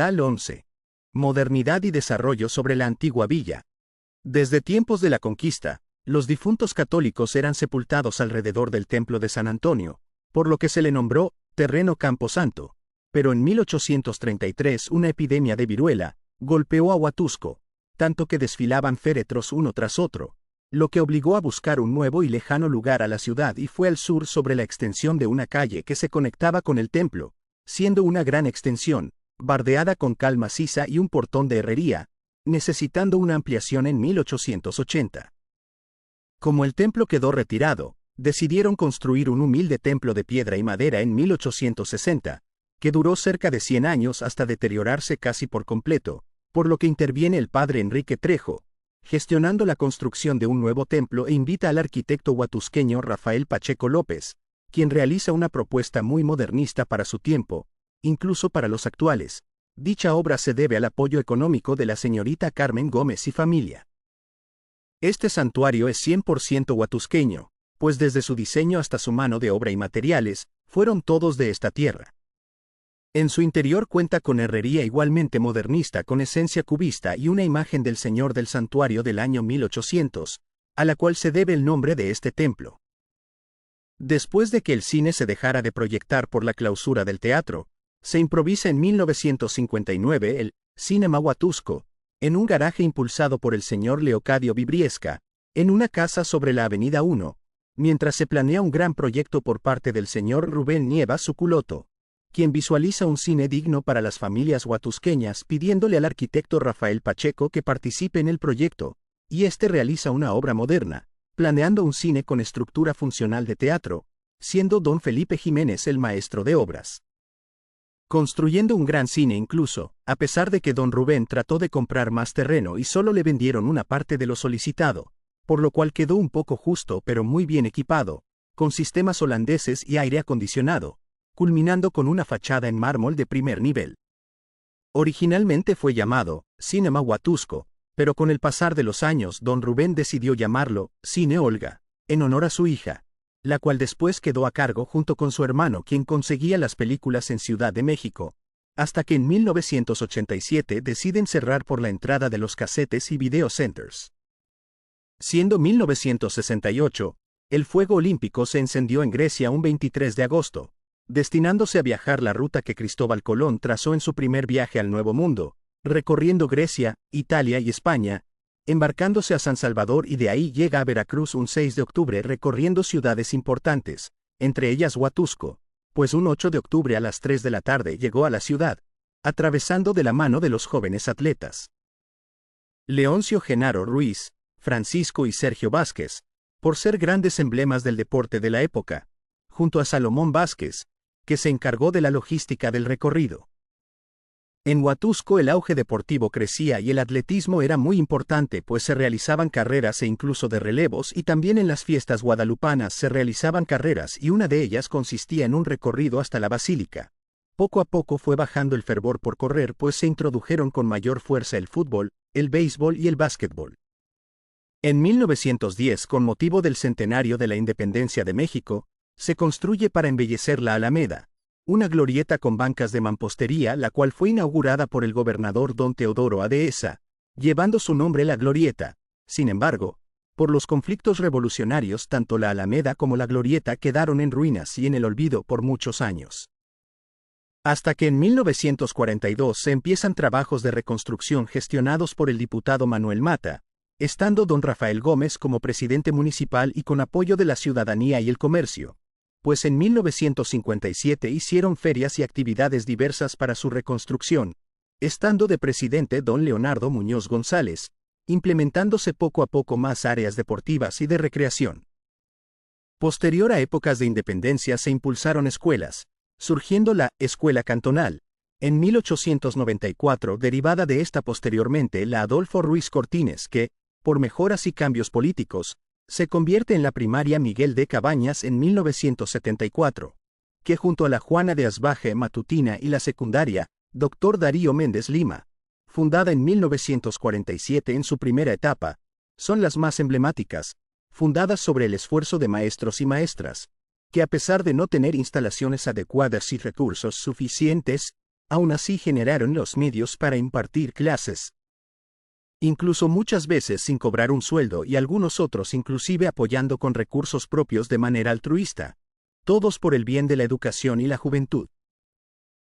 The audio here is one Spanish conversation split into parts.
General 11. Modernidad y desarrollo sobre la antigua villa. Desde tiempos de la conquista, los difuntos católicos eran sepultados alrededor del templo de San Antonio, por lo que se le nombró terreno Camposanto. Pero en 1833 una epidemia de viruela golpeó a Huatusco, tanto que desfilaban féretros uno tras otro, lo que obligó a buscar un nuevo y lejano lugar a la ciudad y fue al sur sobre la extensión de una calle que se conectaba con el templo, siendo una gran extensión, bardeada con cal maciza y un portón de herrería, necesitando una ampliación en 1880. Como el templo quedó retirado, decidieron construir un humilde templo de piedra y madera en 1860, que duró cerca de 100 años hasta deteriorarse casi por completo, por lo que interviene el padre Enrique Trejo, gestionando la construcción de un nuevo templo e invita al arquitecto huatusqueño Rafael Pacheco López, quien realiza una propuesta muy modernista para su tiempo, incluso para los actuales. Dicha obra se debe al apoyo económico de la señorita Carmen Gómez y familia. Este santuario es 100% huatusqueño, pues desde su diseño hasta su mano de obra y materiales, fueron todos de esta tierra. En su interior cuenta con herrería igualmente modernista con esencia cubista y una imagen del Señor del Santuario del año 1800, a la cual se debe el nombre de este templo. Después de que el cine se dejara de proyectar por la clausura del teatro, se improvisa en 1959 el Cinema Huatusco, en un garaje impulsado por el señor Leocadio Vibriesca, en una casa sobre la Avenida 1, mientras se planea un gran proyecto por parte del señor Rubén Nieva Suculoto, quien visualiza un cine digno para las familias huatusqueñas pidiéndole al arquitecto Rafael Pacheco que participe en el proyecto, y este realiza una obra moderna, planeando un cine con estructura funcional de teatro, siendo don Felipe Jiménez el maestro de obras. Construyendo un gran cine incluso, a pesar de que don Rubén trató de comprar más terreno y solo le vendieron una parte de lo solicitado, por lo cual quedó un poco justo pero muy bien equipado, con sistemas holandeses y aire acondicionado, culminando con una fachada en mármol de primer nivel. Originalmente fue llamado Cinema Huatusco, pero con el pasar de los años don Rubén decidió llamarlo Cine Olga, en honor a su hija, la cual después quedó a cargo junto con su hermano quien conseguía las películas en Ciudad de México, hasta que en 1987 deciden cerrar por la entrada de los casetes y video centers. Siendo 1968, el fuego olímpico se encendió en Grecia un 23 de agosto, destinándose a viajar la ruta que Cristóbal Colón trazó en su primer viaje al Nuevo Mundo, recorriendo Grecia, Italia y España, embarcándose a San Salvador y de ahí llega a Veracruz un 6 de octubre recorriendo ciudades importantes, entre ellas Huatusco, pues un 8 de octubre a las 3 de la tarde llegó a la ciudad, atravesando de la mano de los jóvenes atletas Leoncio Genaro Ruiz, Francisco y Sergio Vázquez, por ser grandes emblemas del deporte de la época, junto a Salomón Vázquez, que se encargó de la logística del recorrido. En Huatusco el auge deportivo crecía y el atletismo era muy importante pues se realizaban carreras e incluso de relevos y también en las fiestas guadalupanas se realizaban carreras y una de ellas consistía en un recorrido hasta la basílica. Poco a poco fue bajando el fervor por correr pues se introdujeron con mayor fuerza el fútbol, el béisbol y el básquetbol. En 1910, con motivo del centenario de la independencia de México, se construye para embellecer la Alameda, una glorieta con bancas de mampostería la cual fue inaugurada por el gobernador don Teodoro A. Dehesa, llevando su nombre la glorieta. Sin embargo, por los conflictos revolucionarios tanto la Alameda como la glorieta quedaron en ruinas y en el olvido por muchos años. Hasta que en 1942 se empiezan trabajos de reconstrucción gestionados por el diputado Manuel Mata, estando don Rafael Gómez como presidente municipal y con apoyo de la ciudadanía y el comercio, pues en 1957 hicieron ferias y actividades diversas para su reconstrucción, estando de presidente don Leonardo Muñoz González, implementándose poco a poco más áreas deportivas y de recreación. Posterior a épocas de independencia se impulsaron escuelas, surgiendo la Escuela Cantonal, en 1894 derivada de esta posteriormente la Adolfo Ruiz Cortines que, por mejoras y cambios políticos, se convierte en la primaria Miguel de Cabañas en 1974, que junto a la Juana de Asbaje Matutina y la secundaria, Dr. Darío Méndez Lima, fundada en 1947 en su primera etapa, son las más emblemáticas, fundadas sobre el esfuerzo de maestros y maestras, que a pesar de no tener instalaciones adecuadas y recursos suficientes, aún así generaron los medios para impartir clases. Incluso muchas veces sin cobrar un sueldo y algunos otros inclusive apoyando con recursos propios de manera altruista. Todos por el bien de la educación y la juventud.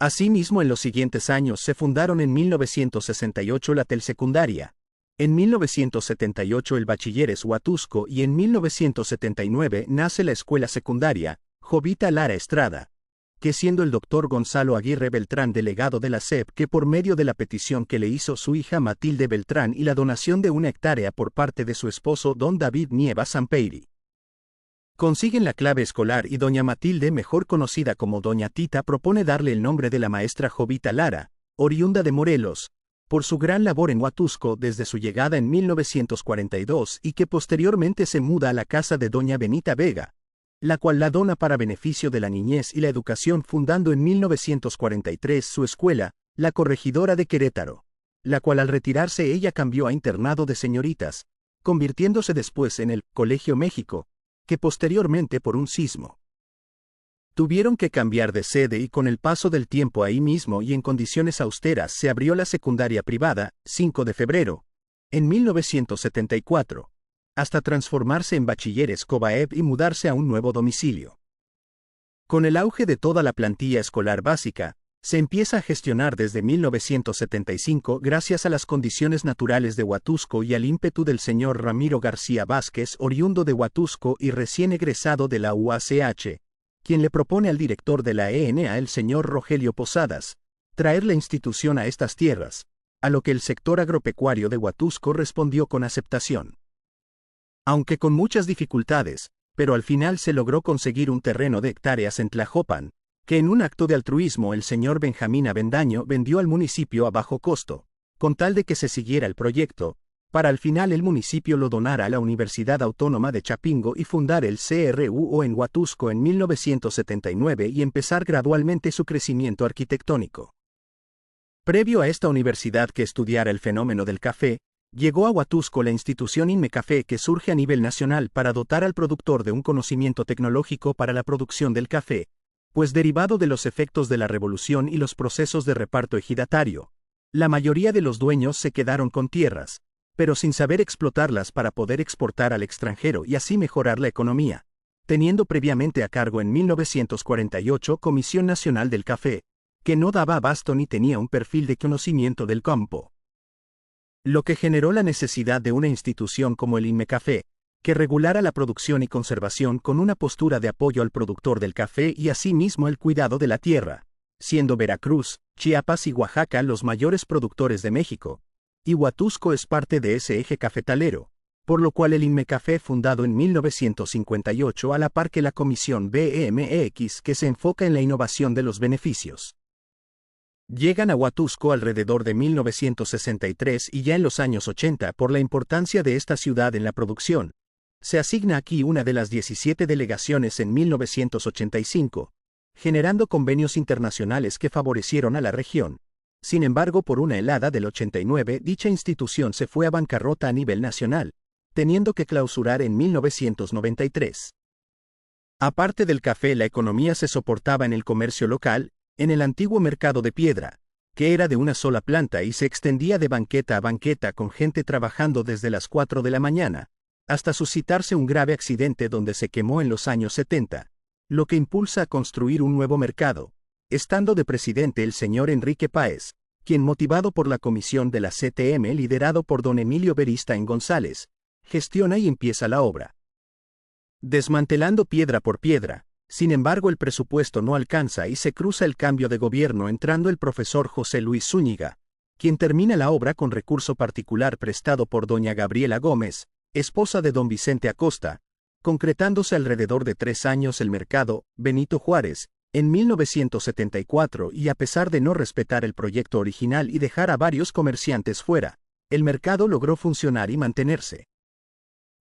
Asimismo, en los siguientes años se fundaron en 1968 la Telsecundaria, en 1978 el Bachilleres Huatusco y en 1979 nace la Escuela Secundaria Jovita Lara Estrada, que siendo el doctor Gonzalo Aguirre Beltrán delegado de la SEP que por medio de la petición que le hizo su hija Matilde Beltrán y la donación de 1 hectárea por parte de su esposo don David Nieva Sampeiri, consiguen la clave escolar y doña Matilde, mejor conocida como doña Tita, propone darle el nombre de la maestra Jovita Lara, oriunda de Morelos, por su gran labor en Huatusco desde su llegada en 1942 y que posteriormente se muda a la casa de doña Benita Vega, la cual la dona para beneficio de la niñez y la educación, fundando en 1943 su escuela, la Corregidora de Querétaro, la cual al retirarse ella cambió a internado de señoritas, convirtiéndose después en el Colegio México, que posteriormente por un sismo tuvieron que cambiar de sede y con el paso del tiempo ahí mismo y en condiciones austeras se abrió la secundaria privada, 5 de febrero, en 1974, hasta transformarse en Bachilleres Cobaeb y mudarse a un nuevo domicilio. Con el auge de toda la plantilla escolar básica, se empieza a gestionar desde 1975 gracias a las condiciones naturales de Huatusco y al ímpetu del señor Ramiro García Vázquez, oriundo de Huatusco y recién egresado de la UACH, quien le propone al director de la ENA, el señor Rogelio Posadas, traer la institución a estas tierras, a lo que el sector agropecuario de Huatusco respondió con aceptación. Aunque con muchas dificultades, pero al final se logró conseguir un terreno de hectáreas en Tlajopan, que en un acto de altruismo el señor Benjamín Avendaño vendió al municipio a bajo costo, con tal de que se siguiera el proyecto, para al final el municipio lo donara a la Universidad Autónoma de Chapingo y fundar el CRUO en Huatusco en 1979 y empezar gradualmente su crecimiento arquitectónico. Previo a esta universidad que estudiara el fenómeno del café, llegó a Huatusco la institución Inmecafé, que surge a nivel nacional para dotar al productor de un conocimiento tecnológico para la producción del café, pues derivado de los efectos de la revolución y los procesos de reparto ejidatario, la mayoría de los dueños se quedaron con tierras, pero sin saber explotarlas para poder exportar al extranjero y así mejorar la economía, teniendo previamente a cargo en 1948 Comisión Nacional del Café, que no daba abasto ni tenía un perfil de conocimiento del campo. Lo que generó la necesidad de una institución como el Inmecafé, que regulara la producción y conservación con una postura de apoyo al productor del café y asimismo el cuidado de la tierra, siendo Veracruz, Chiapas y Oaxaca los mayores productores de México, y Huatusco es parte de ese eje cafetalero, por lo cual el Inmecafé, fundado en 1958 a la par que la Comisión BMX, que se enfoca en la innovación de los beneficios. Llegan a Huatusco alrededor de 1963 y ya en los años 80 por la importancia de esta ciudad en la producción. Se asigna aquí una de las 17 delegaciones en 1985, generando convenios internacionales que favorecieron a la región. Sin embargo, por una helada del 89, dicha institución se fue a bancarrota a nivel nacional, teniendo que clausurar en 1993. Aparte del café, la economía se soportaba en el comercio local, en el antiguo mercado de piedra, que era de una sola planta y se extendía de banqueta a banqueta con gente trabajando desde las 4 de la mañana, hasta suscitarse un grave accidente donde se quemó en los años 70, lo que impulsa a construir un nuevo mercado, estando de presidente el señor Enrique Páez, quien motivado por la comisión de la CTM liderado por don Emilio Beristain González, gestiona y empieza la obra. Desmantelando piedra por piedra, sin embargo el presupuesto no alcanza y se cruza el cambio de gobierno entrando el profesor José Luis Zúñiga, quien termina la obra con recurso particular prestado por doña Gabriela Gómez, esposa de don Vicente Acosta, concretándose alrededor de 3 años el mercado Benito Juárez, en 1974 y a pesar de no respetar el proyecto original y dejar a varios comerciantes fuera, el mercado logró funcionar y mantenerse.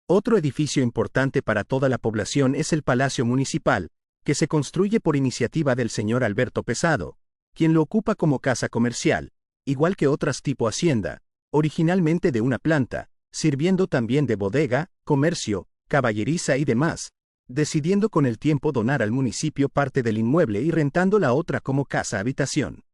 Otro edificio importante para toda la población es el Palacio Municipal, que se construye por iniciativa del señor Alberto Pesado, quien lo ocupa como casa comercial, igual que otras tipo hacienda, originalmente de una planta, sirviendo también de bodega, comercio, caballeriza y demás, decidiendo con el tiempo donar al municipio parte del inmueble y rentando la otra como casa habitación.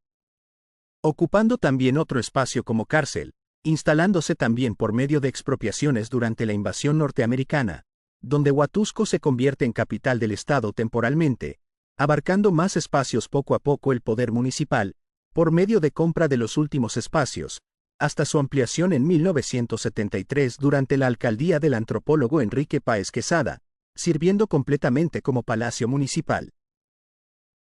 ocupando también otro espacio como cárcel, instalándose también por medio de expropiaciones durante la invasión norteamericana, donde Huatusco se convierte en capital del estado temporalmente, abarcando más espacios poco a poco el poder municipal, por medio de compra de los últimos espacios, hasta su ampliación en 1973 durante la alcaldía del antropólogo Enrique Páez Quesada, sirviendo completamente como palacio municipal.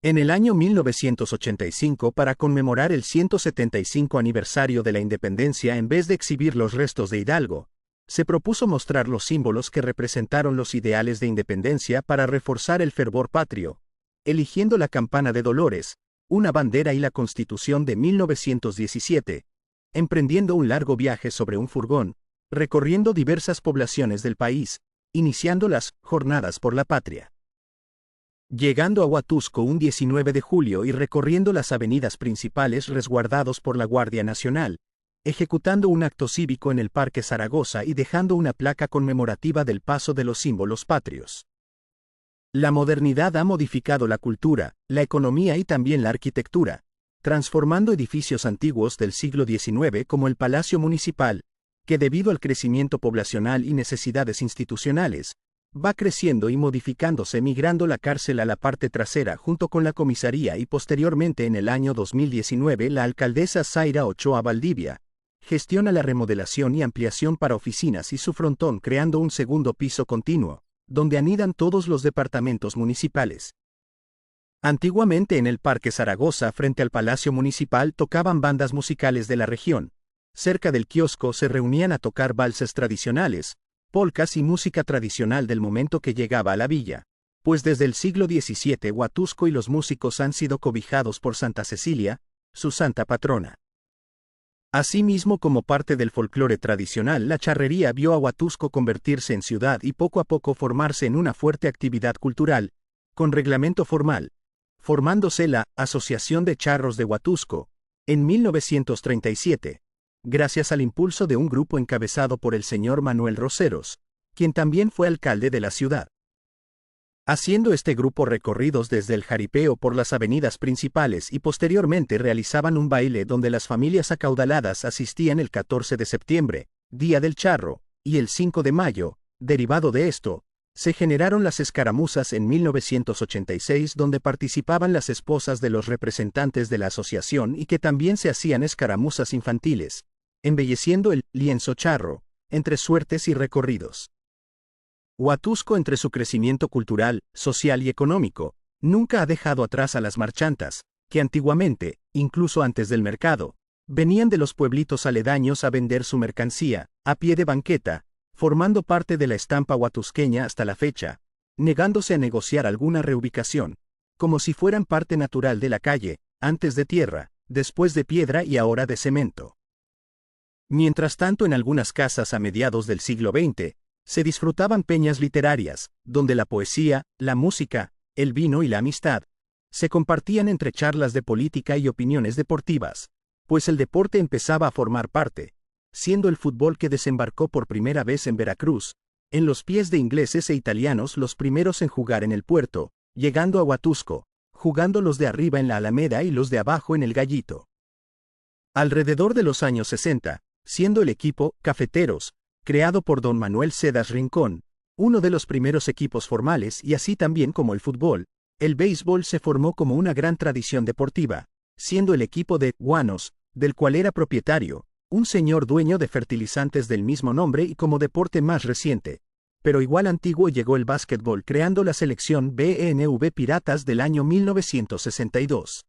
En el año 1985, para conmemorar el 175 aniversario de la independencia, en vez de exhibir los restos de Hidalgo, se propuso mostrar los símbolos que representaron los ideales de independencia para reforzar el fervor patrio, eligiendo la campana de Dolores, una bandera y la Constitución de 1917, emprendiendo un largo viaje sobre un furgón, recorriendo diversas poblaciones del país, iniciando las Jornadas por la Patria. Llegando a Huatusco un 19 de julio y recorriendo las avenidas principales resguardados por la Guardia Nacional, ejecutando un acto cívico en el Parque Zaragoza y dejando una placa conmemorativa del paso de los símbolos patrios. La modernidad ha modificado la cultura, la economía y también la arquitectura, transformando edificios antiguos del siglo XIX como el Palacio Municipal, que debido al crecimiento poblacional y necesidades institucionales, va creciendo y modificándose, migrando la cárcel a la parte trasera junto con la comisaría y posteriormente en el año 2019 la alcaldesa Zaira Ochoa Valdivia gestiona la remodelación y ampliación para oficinas y su frontón creando un segundo piso continuo, donde anidan todos los departamentos municipales. Antiguamente en el Parque Zaragoza frente al Palacio Municipal tocaban bandas musicales de la región. Cerca del kiosco se reunían a tocar valses tradicionales, polcas y música tradicional del momento que llegaba a la villa, pues desde el siglo XVII Huatusco y los músicos han sido cobijados por Santa Cecilia, su santa patrona. Asimismo, como parte del folclore tradicional, la charrería vio a Huatusco convertirse en ciudad y poco a poco formarse en una fuerte actividad cultural, con reglamento formal, formándose la Asociación de Charros de Huatusco, en 1937, gracias al impulso de un grupo encabezado por el señor Manuel Roseros, quien también fue alcalde de la ciudad. Haciendo este grupo recorridos desde el jaripeo por las avenidas principales y posteriormente realizaban un baile donde las familias acaudaladas asistían el 14 de septiembre, Día del Charro, y el 5 de mayo, derivado de esto, se generaron las escaramuzas en 1986 donde participaban las esposas de los representantes de la asociación y que también se hacían escaramuzas infantiles, embelleciendo el lienzo charro, entre suertes y recorridos. Huatusco, entre su crecimiento cultural, social y económico, nunca ha dejado atrás a las marchantas, que antiguamente, incluso antes del mercado, venían de los pueblitos aledaños a vender su mercancía, a pie de banqueta, formando parte de la estampa huatusqueña hasta la fecha, negándose a negociar alguna reubicación, como si fueran parte natural de la calle, antes de tierra, después de piedra y ahora de cemento. Mientras tanto, en algunas casas a mediados del siglo XX, se disfrutaban peñas literarias, donde la poesía, la música, el vino y la amistad se compartían entre charlas de política y opiniones deportivas, pues el deporte empezaba a formar parte, siendo el fútbol que desembarcó por primera vez en Veracruz, en los pies de ingleses e italianos los primeros en jugar en el puerto, llegando a Huatusco, jugando los de arriba en la Alameda y los de abajo en el Gallito. Alrededor de los años 60, siendo el equipo Cafeteros, creado por don Manuel Cedas Rincón, uno de los primeros equipos formales y así también como el fútbol, el béisbol se formó como una gran tradición deportiva, siendo el equipo de Guanos, del cual era propietario, un señor dueño de fertilizantes del mismo nombre y como deporte más reciente, pero igual antiguo llegó el básquetbol creando la selección BNV Piratas del año 1962.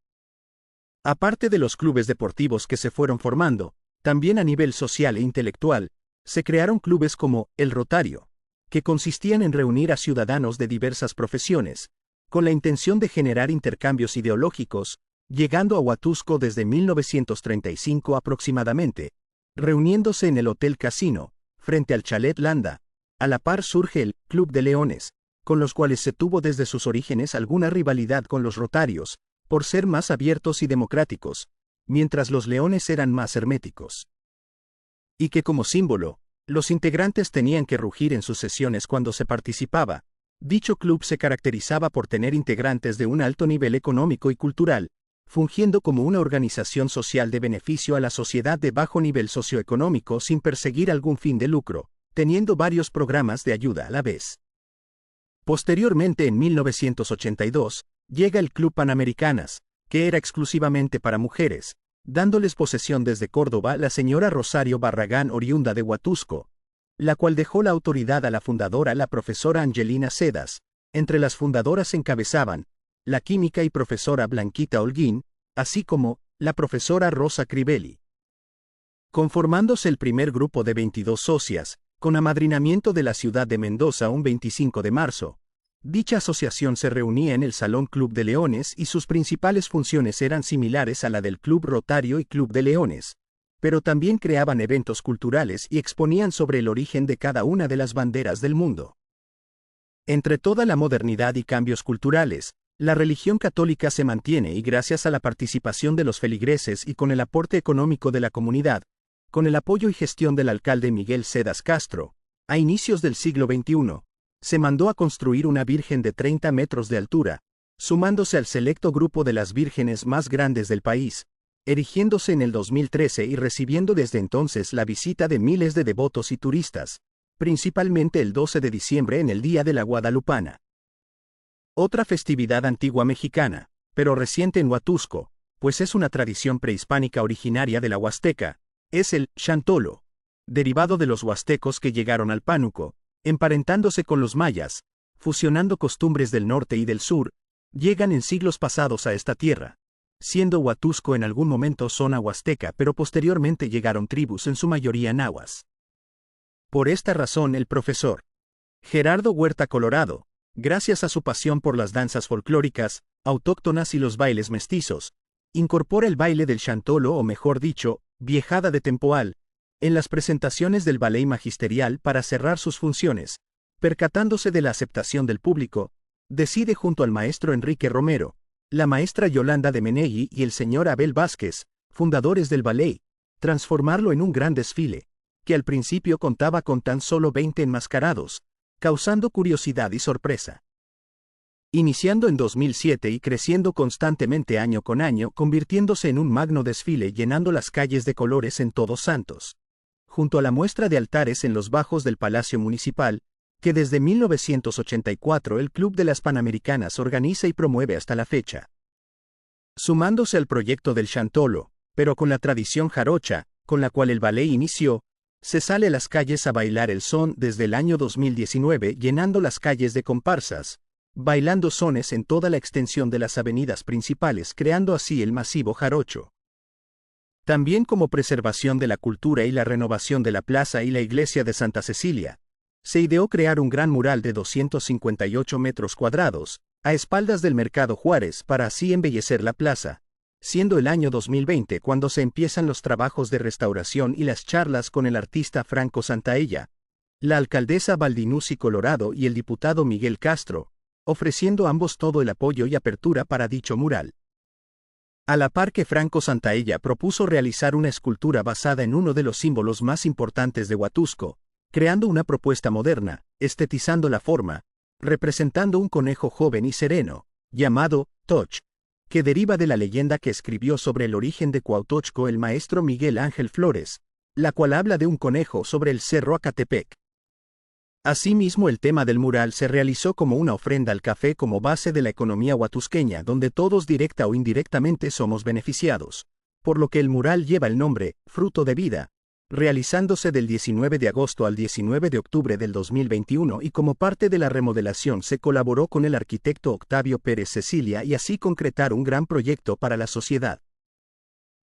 Aparte de los clubes deportivos que se fueron formando, también a nivel social e intelectual, se crearon clubes como el Rotario, que consistían en reunir a ciudadanos de diversas profesiones, con la intención de generar intercambios ideológicos, llegando a Huatusco desde 1935 aproximadamente, reuniéndose en el Hotel Casino, frente al Chalet Landa. A la par surge el Club de Leones, con los cuales se tuvo desde sus orígenes alguna rivalidad con los Rotarios, por ser más abiertos y democráticos, mientras los Leones eran más herméticos. Y que como símbolo, los integrantes tenían que rugir en sus sesiones cuando se participaba. Dicho club se caracterizaba por tener integrantes de un alto nivel económico y cultural, fungiendo como una organización social de beneficio a la sociedad de bajo nivel socioeconómico sin perseguir algún fin de lucro, teniendo varios programas de ayuda a la vez. Posteriormente, en 1982, llega el Club Panamericanas, que era exclusivamente para mujeres, dándoles posesión desde Córdoba la señora Rosario Barragán, oriunda de Huatusco, la cual dejó la autoridad a la fundadora, la profesora Angelina Cedas. Entre las fundadoras encabezaban la química y profesora Blanquita Holguín, así como la profesora Rosa Crivelli. Conformándose el primer grupo de 22 socias, con amadrinamiento de la ciudad de Mendoza un 25 de marzo, dicha asociación se reunía en el Salón Club de Leones y sus principales funciones eran similares a la del Club Rotario y Club de Leones, pero también creaban eventos culturales y exponían sobre el origen de cada una de las banderas del mundo. Entre toda la modernidad y cambios culturales, la religión católica se mantiene y gracias a la participación de los feligreses y con el aporte económico de la comunidad, con el apoyo y gestión del alcalde Miguel Cedas Castro, a inicios del siglo XXI, se mandó a construir una virgen de 30 metros de altura, sumándose al selecto grupo de las vírgenes más grandes del país, erigiéndose en el 2013 y recibiendo desde entonces la visita de miles de devotos y turistas, principalmente el 12 de diciembre en el Día de la Guadalupana. Otra festividad antigua mexicana, pero reciente en Huatusco, pues es una tradición prehispánica originaria de la Huasteca, es el Chantolo, derivado de los huastecos que llegaron al Pánuco, emparentándose con los mayas, fusionando costumbres del norte y del sur, llegan en siglos pasados a esta tierra, siendo Huatusco en algún momento zona huasteca, pero posteriormente llegaron tribus en su mayoría nahuas. Por esta razón el profesor Gerardo Huerta Colorado, gracias a su pasión por las danzas folclóricas, autóctonas y los bailes mestizos, incorpora el baile del chantolo, o mejor dicho, viejada de tempoal, en las presentaciones del ballet magisterial para cerrar sus funciones. Percatándose de la aceptación del público, decide junto al maestro Enrique Romero, la maestra Yolanda de Menegui y el señor Abel Vázquez, fundadores del ballet, transformarlo en un gran desfile, que al principio contaba con tan solo 20 enmascarados, causando curiosidad y sorpresa. Iniciando en 2007 y creciendo constantemente año con año, convirtiéndose en un magno desfile llenando las calles de colores en Todos Santos, junto a la muestra de altares en los bajos del Palacio Municipal, que desde 1984 el Club de las Panamericanas organiza y promueve hasta la fecha. Sumándose al proyecto del Chantolo, pero con la tradición jarocha, con la cual el ballet inició, se sale a las calles a bailar el son desde el año 2019, llenando las calles de comparsas, bailando sones en toda la extensión de las avenidas principales, creando así el masivo jarocho. También como preservación de la cultura y la renovación de la plaza y la iglesia de Santa Cecilia, se ideó crear un gran mural de 258 metros cuadrados, a espaldas del Mercado Juárez, para así embellecer la plaza, siendo el año 2020 cuando se empiezan los trabajos de restauración y las charlas con el artista Franco Santaella, la alcaldesa Valdinuzzi Colorado y el diputado Miguel Castro, ofreciendo ambos todo el apoyo y apertura para dicho mural. A la par que Franco Santaella propuso realizar una escultura basada en uno de los símbolos más importantes de Huatusco, creando una propuesta moderna, estetizando la forma, representando un conejo joven y sereno, llamado Toch, que deriva de la leyenda que escribió sobre el origen de Cuauhtémoc el maestro Miguel Ángel Flores, la cual habla de un conejo sobre el cerro Acatepec. Asimismo, el tema del mural se realizó como una ofrenda al café como base de la economía huatusqueña, donde todos directa o indirectamente somos beneficiados, por lo que el mural lleva el nombre Fruto de Vida, realizándose del 19 de agosto al 19 de octubre del 2021, y como parte de la remodelación se colaboró con el arquitecto Octavio Pérez Cecilia y así concretar un gran proyecto para la sociedad.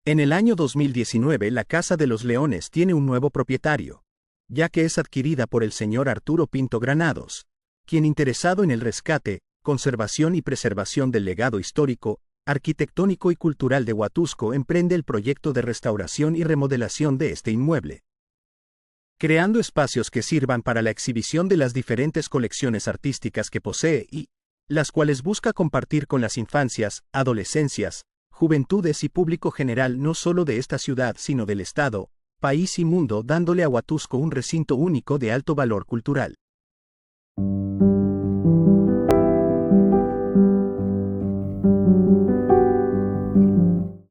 En el año 2019 la Casa de los Leones tiene un nuevo propietario, ya que es adquirida por el señor Arturo Pinto Granados, quien, interesado en el rescate, conservación y preservación del legado histórico, arquitectónico y cultural de Huatusco, emprende el proyecto de restauración y remodelación de este inmueble, creando espacios que sirvan para la exhibición de las diferentes colecciones artísticas que posee y las cuales busca compartir con las infancias, adolescencias, juventudes y público general no solo de esta ciudad sino del estado, país y mundo, dándole a Huatusco un recinto único de alto valor cultural.